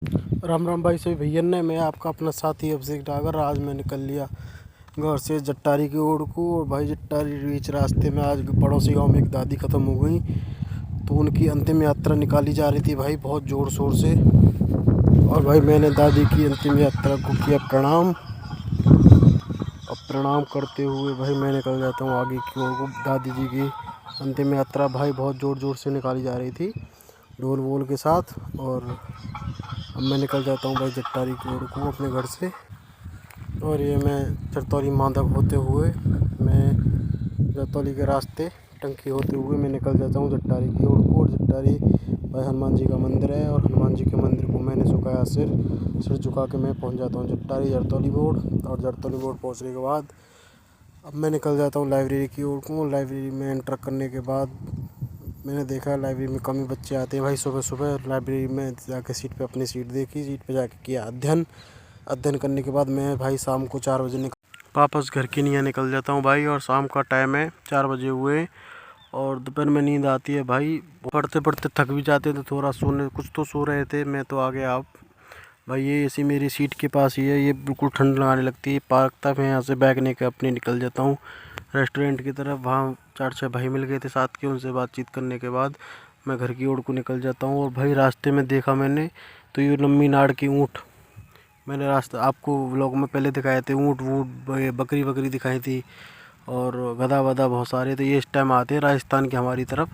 राम राम भाई सभी भैया ने, मैं आपका अपना साथी अभिषेक डागर। आज मैं निकल लिया घर से जट्टारी की ओर को। और भाई जट्टारी बीच रास्ते में आज पड़ोसी गांव में एक दादी ख़त्म हो गई, तो उनकी अंतिम यात्रा निकाली जा रही थी भाई बहुत ज़ोर शोर से। और भाई मैंने दादी की अंतिम यात्रा को किया प्रणाम। अब प्रणाम करते हुए भाई मैं निकल जाता हूँ आगे की ओर को। दादी जी की अंतिम यात्रा भाई बहुत ज़ोर ज़ोर से निकाली जा रही थी, ढोल वोल के साथ। और अब मैं निकल जाता हूँ भाई जट्टारी की ओर को अपने घर से। और ये मैं जरतौली माधव होते हुए, मैं जरतौली के रास्ते टंकी होते हुए मैं निकल जाता हूँ जट्टारी की ओर को। और जट्टारी भाई हनुमान जी का मंदिर है, और हनुमान जी के मंदिर को मैंने झुकाया सिर झुका के मैं पहुँच जाता हूँ जट्टारी जरतौली मोड़। और जरतौली मोड़ पहुँचने के बाद अब मैं निकल जाता हूँ लाइब्रेरी की ओर को। लाइब्रेरी में एंटर करने के बाद मैंने देखा लाइब्रेरी में कम ही बच्चे आते हैं भाई सुबह सुबह। लाइब्रेरी में जाके सीट पे अपनी सीट देखी, सीट पे जाके किया अध्ययन करने के बाद मैं भाई शाम को 4 बजे वापस घर के लिए निकल जाता हूँ भाई। और शाम का टाइम है, 4 बजे हुए, और दोपहर में नींद आती है भाई। पढ़ते पढ़ते थक भी जाते हैं तो थोड़ा सोने, कुछ तो सो रहे थे, मैं तो आ गया। आप भाई ये ऐसी मेरी सीट के पास ही है, ये बिल्कुल ठंड लगाने लगती है। पार्क था, मैं यहाँ से बैग लेकर अपने निकल जाता हूँ रेस्टोरेंट की तरफ। वहाँ 4-6 भाई मिल गए थे साथ के, उनसे बातचीत करने के बाद मैं घर की ओर को निकल जाता हूँ। और भाई रास्ते में देखा मैंने तो ये लंबी नाड़ की ऊँट, मैंने रास्ता आपको व्लॉग में पहले दिखाए थे, ऊँट वूट बकरी दिखाई थी, और गधा वधा बहुत सारे थे। ये इस टाइम आते हैं राजस्थान की हमारी तरफ।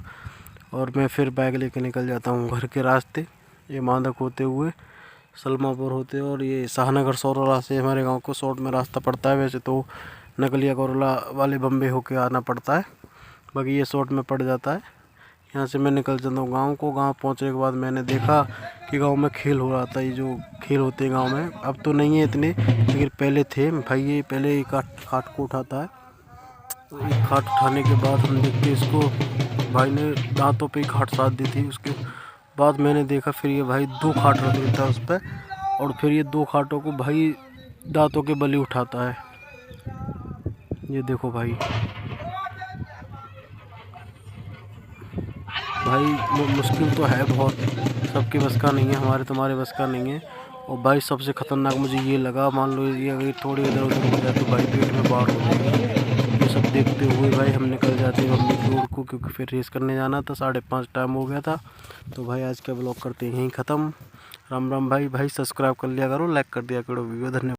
और मैं फिर बैग लेके निकल जाता हूँ घर के रास्ते, ये मांदक होते हुए सलमापुर होते। और ये शाहनगर सौरोला से हमारे गांव को शॉर्ट में रास्ता पड़ता है। वैसे तो नकलिया गौरला वाले बम्बे होके आना पड़ता है, बाकी ये शॉर्ट में पड़ जाता है। यहाँ से मैं निकल जाता हूँ गाँव को। गाँव पहुँचने के बाद मैंने देखा कि गांव में खेल हो रहा था। ये जो खेल होते हैं गांव में, अब तो नहीं है इतने, लेकिन पहले थे भाई। ये पहले एक खाट को उठाता है, तो एक खाट उठाने के बाद हम देखते इसको, भाई ने दांतों पे ही खाट साध दी थी। उसके बाद मैंने देखा फिर ये भाई 2 खाट रख देता है उस पर, और फिर ये 2 खाटों को भाई दांतों के बली उठाता है। ये देखो भाई मुश्किल तो है बहुत, सबके बस का नहीं है, हमारे तुम्हारे बस का नहीं है। और भाई सबसे ख़तरनाक मुझे ये लगा, मान लो ये अगर थोड़ी इधर उधर हो जाए तो भाई पेट में बाढ़ हो जाएगी। ये सब देखते हुए भाई हम निकल जाते हैं मम्मी की ओर को, क्योंकि फिर रेस करने जाना था। 5:30 टाइम हो गया था। तो भाई आज का ब्लॉग करते हैं यहीं ख़त्म। राम राम भाई। सब्सक्राइब कर लिया करो, लाइक कर दिया करो वीडियो। धन्यवाद।